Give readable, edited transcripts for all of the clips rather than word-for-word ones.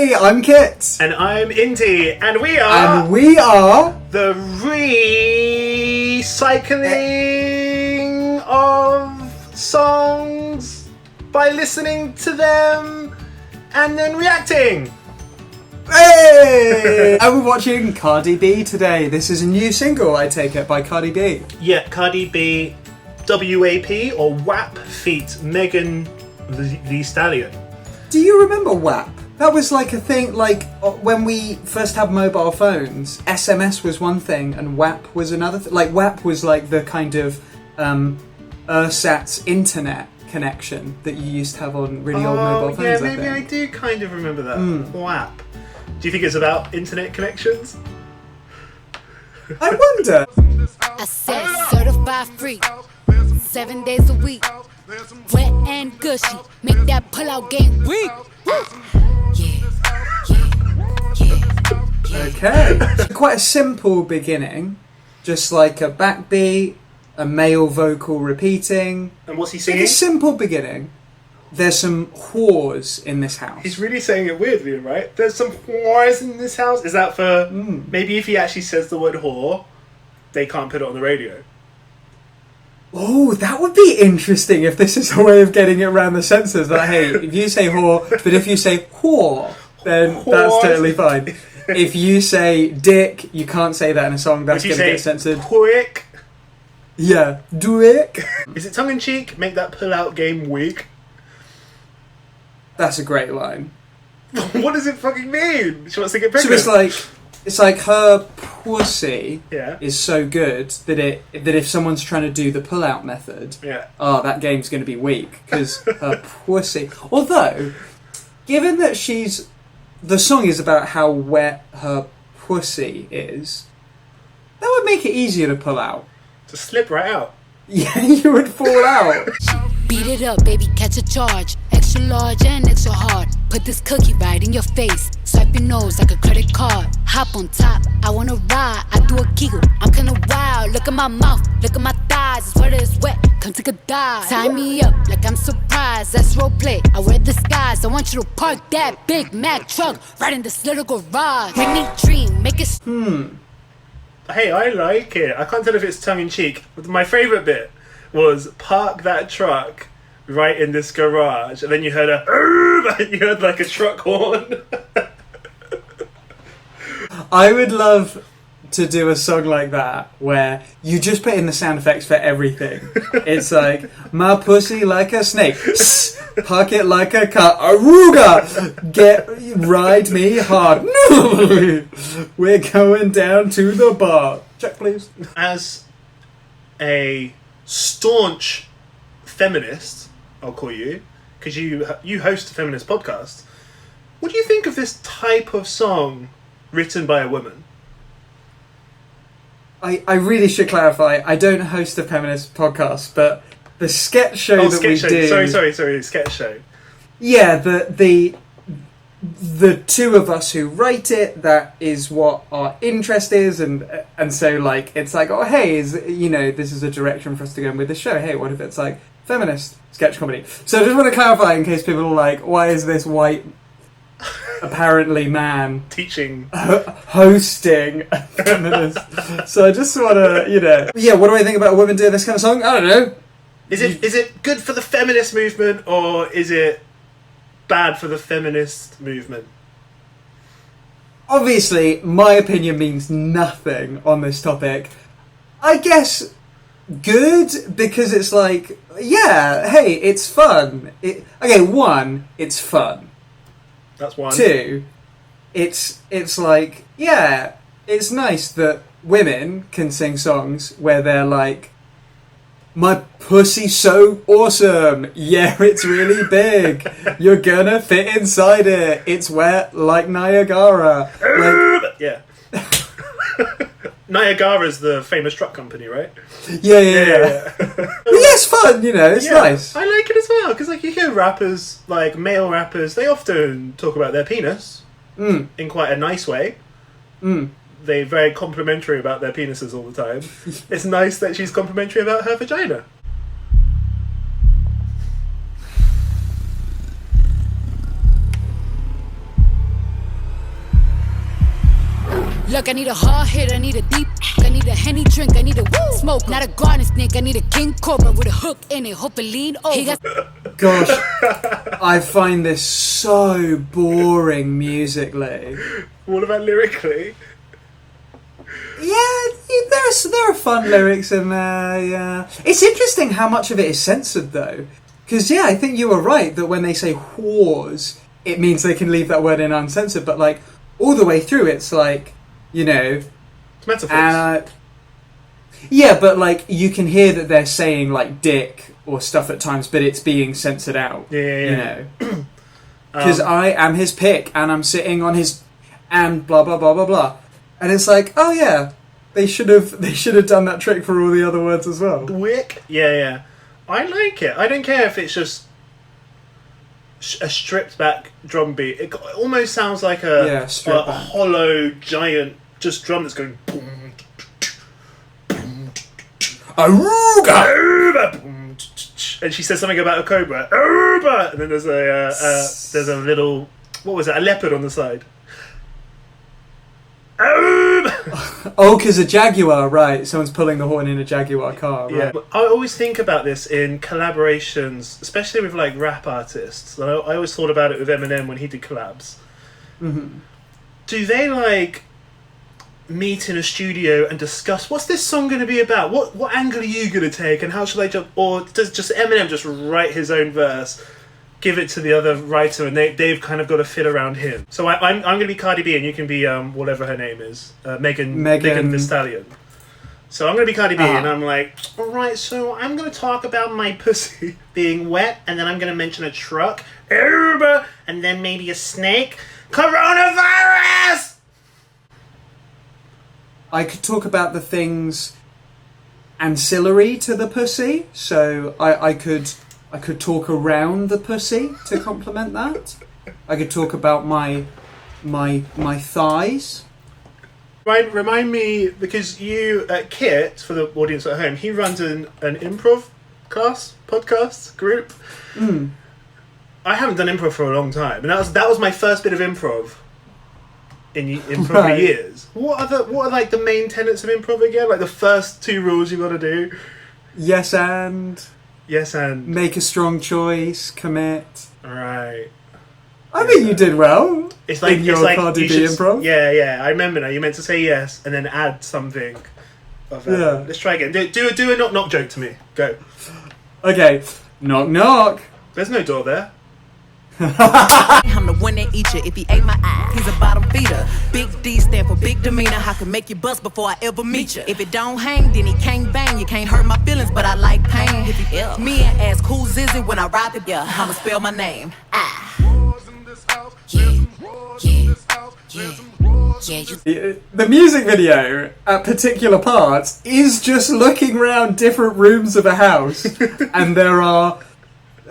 Hey, I'm Kit. And I'm Indy, and we are the recycling of songs by listening to them and then reacting. Hey! And we're watching Cardi B today. This is a new single, I take it, by Cardi B. Yeah, Cardi B, WAP or WAP feat Megan Thee Stallion. Do you remember WAP? That was like a thing, like when we first had mobile phones, SMS was one thing and WAP was another thing. Like WAP was like the kind of ersatz internet connection that you used to have on really old mobile phones. Yeah, maybe I do kind of remember that. WAP. Do you think it's about internet connections? I wonder. I said certified free, 7 days a week, wet and gushy, make that pull-out game weak. Okay. Quite a simple beginning, just like a backbeat, a male vocal repeating. And what's he Like singing? a simple beginning. There's some whores in this house. He's really saying it weirdly, right? There's some whores in this house. Is that for maybe if he actually says the word whore, they can't put it on the radio? Oh, that would be interesting if this is a way of getting it around the censors. That, hey, if you say whore, but if you say whore, then that's totally fine. If you say dick, you can't say that in a song. That's going to get censored. Quick. Yeah, dick. Is it tongue in cheek? Make that pull out game weak. That's a great line. What does it fucking mean? She wants to get pregnant. So it's like her pussy Yeah. is so good that if someone's trying to do the pull out method, that game's going to be weak because her pussy. Although, given that the song is about how wet her pussy is, that would make it easier to pull out. To slip right out. Yeah, you would fall out. Beat it up, baby, catch a charge. Extra large and extra hard. Put this cookie right in your face. Swipe your nose like a credit card. Hop on top, I wanna ride. I do a giggle, I'm kinda wild. Look at my mouth, look at my thighs. It's wet, it's wet, come take a dive. Tie me up like I'm surprised. That's roleplay, I wear disguise. I want you to park that Big Mac truck right in this little garage. Make me dream, make it. Hey, I like it. I can't tell if it's tongue in cheek. My favourite bit was park that truck right in this garage, and then you heard like a truck horn. I would love to do a song like that where you just put in the sound effects for everything. It's like, my pussy like a snake, park it like a car, aruga, ride me hard. No, we're going down to the bar. Check, please. As a staunch feminist, I'll call you, because you host a feminist podcast. What do you think of this type of song written by a woman? I really should clarify, I don't host a feminist podcast, but the sketch show that we do... Sorry, sketch show. Yeah, the two of us who write it, that is what our interest is, and so like it's like, oh hey, this is a direction for us to go in with the show. Hey, what if it's like feminist sketch comedy? So I just want to clarify in case people are like, why is this white apparently man teaching hosting a feminist? So I just want to, what do I think about women doing this kind of song? I don't know. Is it good for the feminist movement, or is it bad for the feminist movement? Obviously, my opinion means nothing on this topic. I guess good, because it's like, yeah, hey, it's fun. One, it's fun. That's one. Two, it's like, yeah, it's nice that women can sing songs where they're like, my pussy's so awesome. Yeah, it's really big. You're gonna fit inside it. It's wet like Niagara. Yeah. Niagara's the famous truck company, right? Yeah. But yeah, it's fun, it's nice. I like it as well, because like you hear rappers, like male rappers, they often talk about their penis in quite a nice way. They're very complimentary about their penises all the time. It's nice that she's complimentary about her vagina. Look, I need a hard hit, I need a deep, I need a Henny drink, I need a smoke, not a garden snake, I need a king cobra with a hook in it, hope it lean over. Gosh, I find this so boring musically. What about lyrically? Yeah, there are fun lyrics in there, yeah. It's interesting how much of it is censored, though. Because, yeah, I think you were right that when they say whores, it means they can leave that word in uncensored, but, like, all the way through, it's like, you know... It's metaphors. Yeah, but, like, you can hear that they're saying, like, dick or stuff at times, but it's being censored out. Yeah. You know? Because I am his pick, and I'm sitting on his... and blah, blah, blah, blah, blah. And it's like, oh yeah, they should have done that trick for all the other words as well. Wick? Yeah. I like it. I don't care if it's just a stripped back drum beat. It almost sounds like a hollow, giant just drum that's going boom, boom, Aruga! And she says something about a cobra. Aruga! And then there's a little, what was it, a leopard on the side. Oh, because a Jaguar, right. Someone's pulling the horn in a Jaguar car, right. Yeah. I always think about this in collaborations, especially with like rap artists. I always thought about it with Eminem when he did collabs. Mm-hmm. Do they like meet in a studio and discuss what's this song going to be about? What angle are you going to take and how should I jump? Or does just Eminem just write his own verse, give it to the other writer, and they've kind of got to fit around him? So I'm going to be Cardi B, and you can be whatever her name is, Megan Thee Stallion. So I'm going to be Cardi B, and I'm like, all right, so I'm going to talk about my pussy being wet, and then I'm going to mention a truck, Uber, and then maybe a snake, coronavirus. I could talk about the things ancillary to the pussy, so I could talk around the pussy to complement that. I could talk about my thighs. Remind me, because Kit, for the audience at home, he runs an improv podcast group. Mm. I haven't done improv for a long time, and that was my first bit of improv in probably years. What are like the main tenets of improv again? Like the first 2 rules you got to do. Yes and make a strong choice, commit. Right. I think you did well. It's like in your Cardi B improv. Yeah. I remember now. You meant to say yes and then add something. Let's try again. Do a knock knock joke to me. Go. Okay. Knock knock. There's no door there. I'm the one that eat you if he ate my eye. He's a bottom feeder. Big D stand for big demeanor. I can make you bust before I ever meet you. If it don't hang, then he can't bang. You can't hurt my feelings, but I like pain. If he ill, me and ask who's is it when I ride the yeah, I'ma spell my name. The music video at particular parts is just looking around different rooms of a house, and there are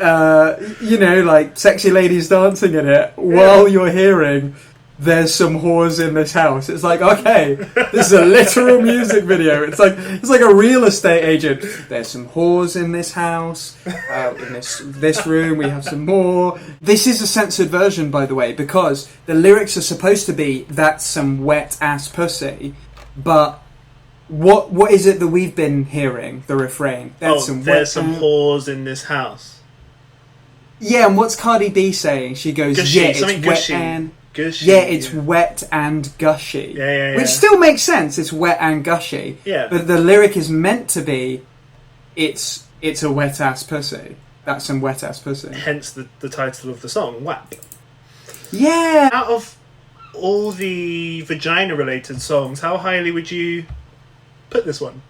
like sexy ladies dancing in it while you're hearing there's some whores in this house. It's like, okay, this is a literal music video. It's like a real estate agent. There's some whores in this house. In this room we have some more. This is a censored version, by the way, because the lyrics are supposed to be that's some wet ass pussy, but what is it that we've been hearing? The refrain. There's some whores in this house. Yeah, and what's Cardi B saying? She goes, gushy, yeah, it's wet gushy. and... Gushy, yeah, it's wet and gushy. Yeah. Which still makes sense, it's wet and gushy. Yeah. But the lyric is meant to be, it's a wet-ass pussy. That's some wet-ass pussy. Hence the title of the song, WAP. Yeah! Out of all the vagina-related songs, how highly would you put this one?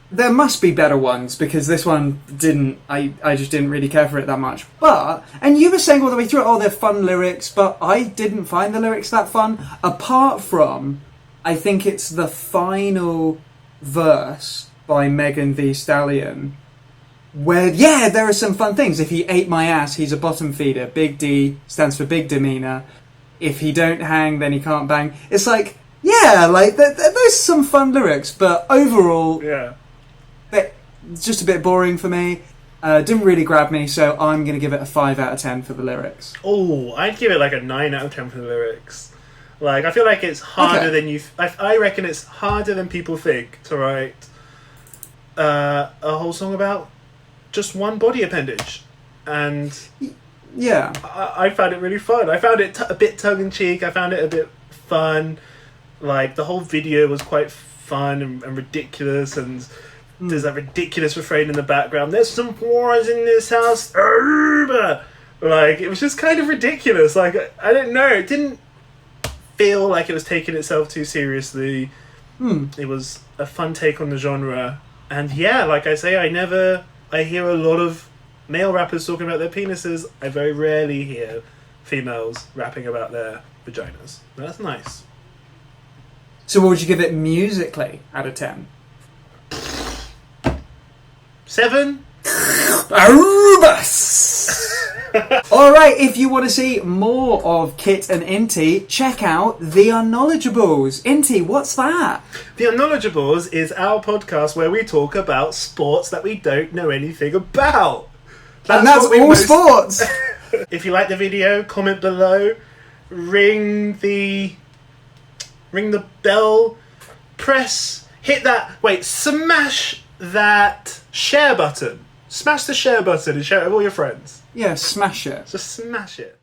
There must be better ones, because this one I just didn't really care for it that much. But, and you were saying all the way through it, they're fun lyrics, but I didn't find the lyrics that fun, apart from, I think it's the final verse by Megan Thee Stallion, where, yeah, there are some fun things. If he ate my ass, he's a bottom feeder. Big D stands for big demeanor. If he don't hang, then he can't bang. It's like, yeah, like, there's some fun lyrics, but overall... yeah. It's just a bit boring for me. Didn't really grab me, so I'm going to give it a 5 out of 10 for the lyrics. Oh, I'd give it like a 9 out of 10 for the lyrics. Like, I feel like it's harder Okay. than you... I reckon it's harder than people think to write a whole song about just one body appendage. And Yeah. I found it really fun. I found it a bit tongue-in-cheek. I found it a bit fun. Like, the whole video was quite fun and ridiculous, and there's that ridiculous refrain in the background. There's some whores in this house. Like, it was just kind of ridiculous. Like, I don't know. It didn't feel like it was taking itself too seriously. It was a fun take on the genre. And yeah, like I say, I hear a lot of male rappers talking about their penises. I very rarely hear females rapping about their vaginas. That's nice. So what would you give it musically out of 10? 7? Arubas! Alright, if you want to see more of Kit and Inti, check out The Unknowledgeables. Inti, what's that? The Unknowledgeables is our podcast where we talk about sports that we don't know anything about. And that's what we all sports! If you like the video, comment below, ring the bell, smash that share button. Smash the share button and share it with all your friends. Yeah, smash it. Just smash it.